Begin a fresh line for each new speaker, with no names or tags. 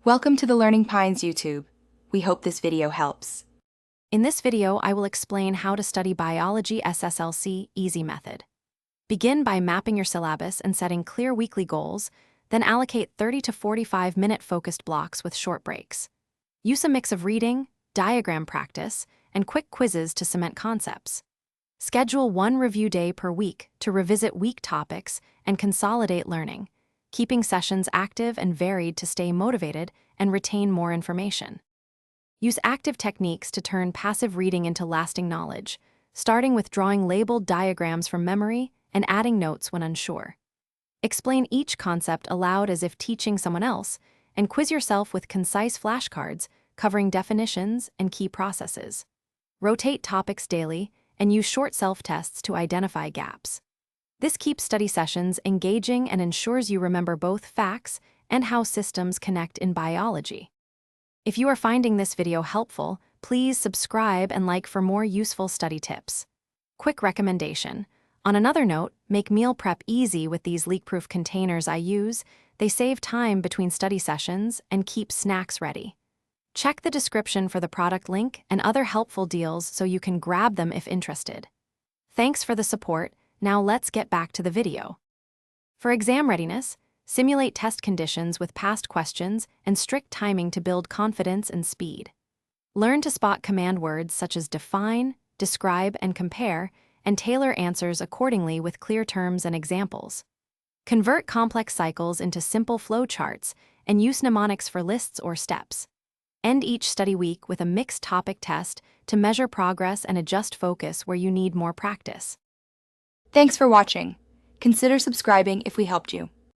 Welcome to the Learning Pines YouTube. We hope this video helps.
In this video, I will explain how to study biology SSLC easy method. Begin by mapping your syllabus and setting clear weekly goals, then allocate 30 to 45-minute focused blocks with short breaks. Use a mix of reading, diagram practice, and quick quizzes to cement concepts. Schedule one review day per week to revisit weak topics and consolidate learning, keeping sessions active and varied to stay motivated and retain more information. Use active techniques to turn passive reading into lasting knowledge, starting with drawing labeled diagrams from memory and adding notes when unsure. Explain each concept aloud as if teaching someone else, and quiz yourself with concise flashcards covering definitions and key processes. Rotate topics daily and use short self-tests to identify gaps. This keeps study sessions engaging and ensures you remember both facts and how systems connect in biology. If you are finding this video helpful, please subscribe and like for more useful study tips. Quick recommendation. On another note, make meal prep easy with these leak-proof containers I use. They save time between study sessions and keep snacks ready. Check the description for the product link and other helpful deals so you can grab them if interested. Thanks for the support. Now let's get back to the video. For exam readiness, simulate test conditions with past questions and strict timing to build confidence and speed. Learn to spot command words such as define, describe, and compare, and tailor answers accordingly with clear terms and examples. Convert complex cycles into simple flow charts and use mnemonics for lists or steps. End each study week with a mixed topic test to measure progress and adjust focus where you need more practice.
Thanks for watching. Consider subscribing if we helped you.